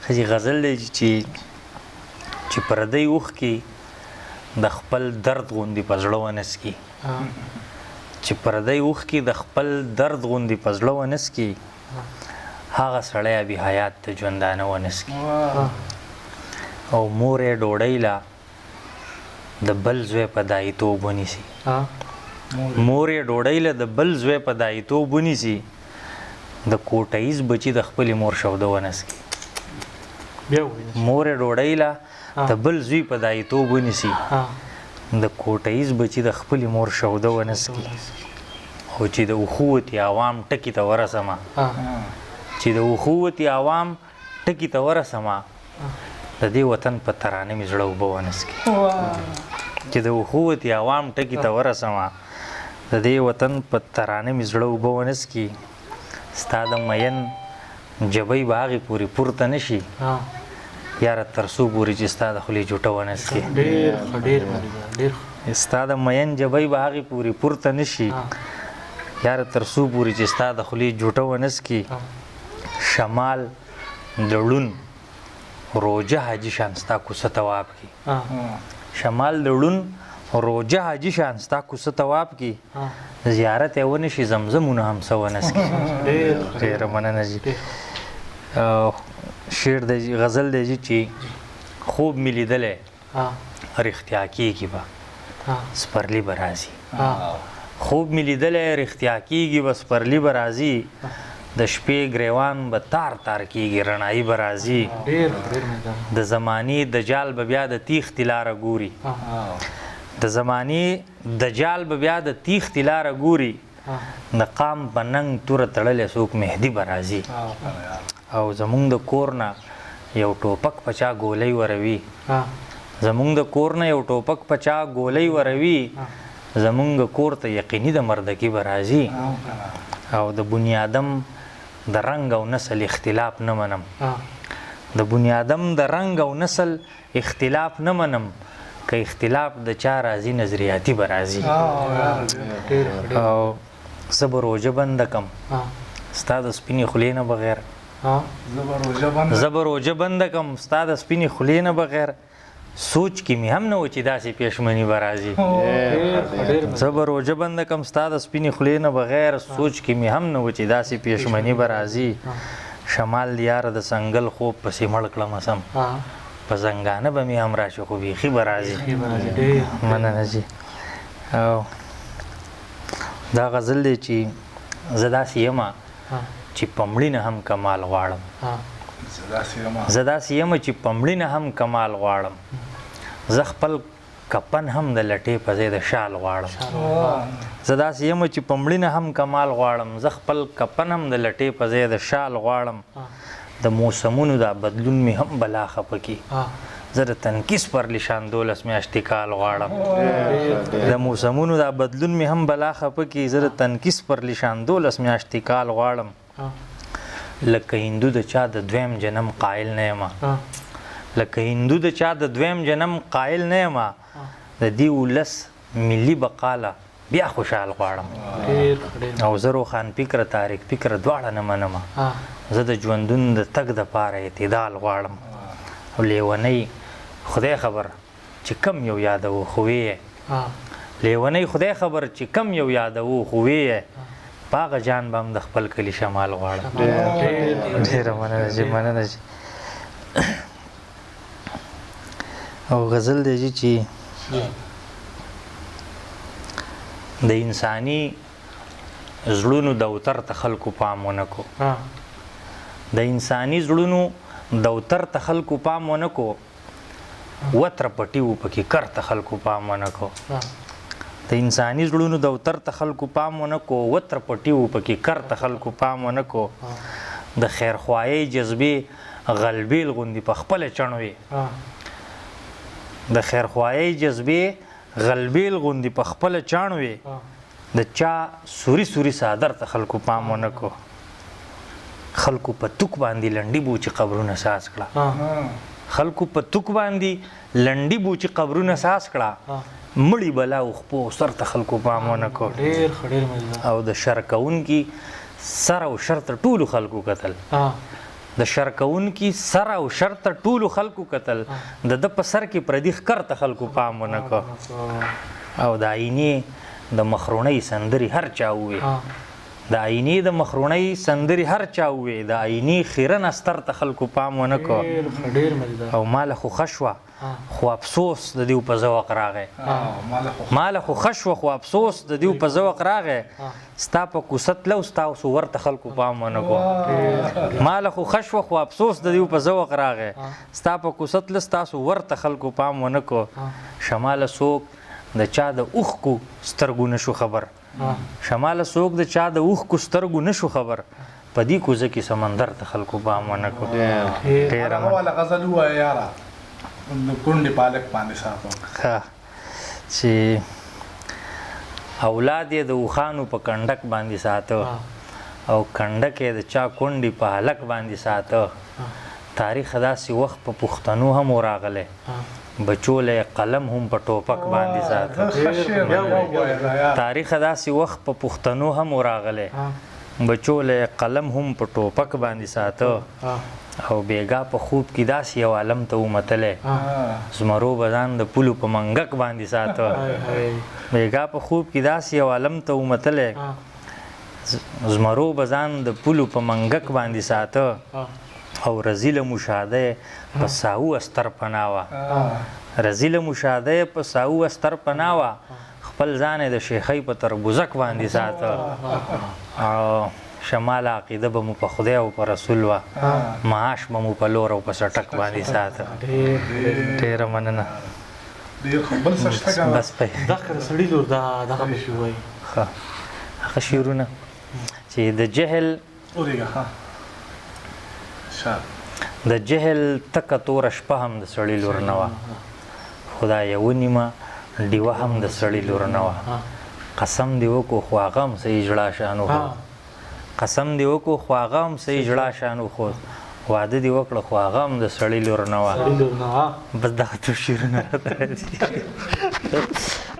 خځې غزل دی چې پردی اوښکې د خپل درد غوندې په زړه ونسکي چې پردی اوښکې د خپل درد غوندې په زړه ونسکي هغه سړی ابي حیات ته ژوندانه ونسکي او مور یې ډوډۍ له د بل زوی په دایتوب ونیسي مور یې ډوډۍ له د بل زوی په دایتوب ونیسي د کوټهیز بچي د خپلې مور شوده ونسکي مور یې ډوډۍ له د بل زوی په دایتوب ونیسي د کوټهیز بچي د خپلې مور شوده ونسکي او چې د اخوت عوام ټکي ته ورسمه چې د اخوت عوام ټکي ته ورسمه د دې وطن په ترانه مې زړه اوبه ونسکي چې د اخوت عوام ټکي ته ورسمه د دې وطن په ترانه مې زړه اوبه ونسکي ستا د مین جبۍ به هغې پورې پورته نه شي یاره تر څو پورې چې ستا د خولې جوټه ونسکي ستا د مین جبۍ به هغې پورې پورته نه شي یاره تر څو پورې چې ستا د خولې جوټه ونسکي شمال د ړون روجه حاجي شان ستا کوڅه طواف کی شمال د ړون روجه حاجي شان ستا کوڅه طواف کی زیارت یې ونشي زمزمونه هم څه ونسکي ډېره مننه جي شعر دی غزل دی چې خوب مې لیدلی رښتیا کېږي به سپرلی به راځي خوب مې لیدلی رښتیا کېږي به سپرلی به راځي د شپې ګریوان به تار تار کېږي رڼایي به راځي د زمانې دجال به بیا د تیښتې لاره ګوري د زمانې دجال به بیا د تیښتې لاره ګوري د قام په ننګ توره تړلی څوک مهدي به راځي او زمونږ د کور نه یو ټوپک په چا ګولۍ وروي زمونږ د کور نه یو ټوپک په چا ګولۍ وروي زمونږ کور ته یقیني د مردکي به راځي او د بنیادم د رنګ او نسل اختلاف نه منم د بنیادم د رنګ او نسل اختلاف نه منم که اختلاف د چا راځي نظریاتي به راځي او زه به روژه بنده کم ستا د سپینې خولې نه بغیر زه به روژه بنده کم ستا د سپینې خولې نه بغیر سوچ کې مې هم نه و چې داسې پېشمني به راځي زه به روژه بنده کم ستا د سپینې خولې نه بغیر سوچ کې مې هم نه و چې داسې پېشمني به راځي شمال د یاره د سنګل خوب پسې مړ کړمه سم په زنګانه به مې هم راشي خو بیخي به راځي مننه جي او دا غزل دی چې زه داسې یمه چې په مړینه هم کمال غواړم زه داسې یمه چې په مړینه هم کمال غواړم زه خپل کپن هم د لټې په ځای د شال غواړم زه داسې یمه چې په مړینه هم کمال غواړم زه خپل کپن هم د لټې په ځای د شال غواړم د موسمونو دا بدلون مې هم بلا خفه کی زه د تنکیس پر لشان 12 میاشتې کال غواړم د موسمونو دا بدلون مې هم بلا خفه کی زه د تنکیس پر لشان 12 میاشتې کال غواړم لکه هندو د چا د دویم جنم قائل نه یم لکه هندو د چا د دویم جنم قائل نه یم د دې ولس ملي بقاله بیا خوشحال غواړم او زه روښان فکره تاریک فکره دواړه نه منم زه د ژوندون د تګ دپاره اعتدال غواړم او لیونی خدای خبر چې کم یو یادوو خو ویې لیونی خدای خبر چې کم یو یادوو خو ویې په هغه جان به هم د خپل کلي شمال غواړم ډېره مننه جي مننه جي او غزل دی جي چې د انساني زړونو دوتر ته خلکو پام ونه کو د انساني زړونو دوتر ته خلکو پام ونه کو وتر پټي و پکې کر ته خلکو پام ونه کو د انساني زړونو دوتر ته خلکو پام ونه کو وتر پټي و پکې کر ته خلکو پام ونه کو د خیرخواهۍ جذبې غلبیل غوندې په خپله چڼوي د خیرخواهۍ جذبې غلبیل غوندې په خپله چاڼوي د چا سوري سوري صادر ته خلکو پام ونه کو خلکو په توک باندې لنډي بوچې قبرونه ساز کړه خلکو په توک باندې لنډي بوچې قبرونه ساز کړه مړی بلا او خپو سر ته خلکو پام ونه کو او د شر کوونکي سر او شر ته ټولو خلکو کتل د شر کوونکي سر او شر ته ټولو خلکو کتل د ده په سر کې پردي ښکر ته خلکو پام ونه کړ او د آینې د مخرونۍ سندرې هر چا ووې د آینې د مخرونۍ سندرې هر چا ووې د آینې خیرن استر ته خلکو پام ونه کړ او ماله خو ښه شوه خو افسوس د دیو په ذوق راغی ماله خو ښه شوه خو افسوس د دیو په ذوق راغی ستا په کوڅه تلو ستاسو ورته خلکو پام ونه کړو ماله خو ښه شوه خو افسوس د دیو په ذوق راغی ستا په کوڅه تله ستاسو ورته خلکو پام ونه کړو شماله څوک د چا د اوښکو سترګو نه شو خبر شماله څوک د چا د اوښکو سترګو نه شو خبر په دې کوزه کې سمندر ته خلکو پام ونه کړو ډېره غزل ووایه یاره کونډې پالک باندې ساتو چې اولاد یې د اوښانو په کنډک باندې ساته او کنډک یې د چا کونډې په هلک باندې ساته تاریخ داسې وخت په پښتنو هم راغلی بچوله قلم هم په ټوپک باندې ساته تاریخ داسې وخت په پښتنو هم راغلی بچوله قلم هم په ټوپک باندې ساته او بیګا په خوب کې داسې یو عالم ته ومتلی زمرو به ځان د پولو په منګک باندې ساته بیګا په خوب کې داسې یو عالم ته ومتلی زمرو به ځان د پولو په منګک باندې ساته او رزیله مشاهده په ساو استر پناوه رزیله مشاهده په ساو استر پناوه خپل ځان د شیخۍ په تربوزک باندې ساته او شمال عقیده به مو په خدای او په رسول وه معاش به مو په لور او په سټک باندې ساته ډېره مننه بس پې دغه سړي لور دغه به شي وایي هغه شعرونه چې د جهل تکه توره شپه هم د سړي لور نه وه خو دا یوه نیمه ډیوه هم د سړي لور نه وه قسم دې وکړو خو هغه هم صحیح ژړا شانو قسم دې وکړو خو هغه هم صحیح ژړا شانو خو واده دې وکړه خو هغه هم د سړي لور نه وه بس دغه تو شعرونه راته راځي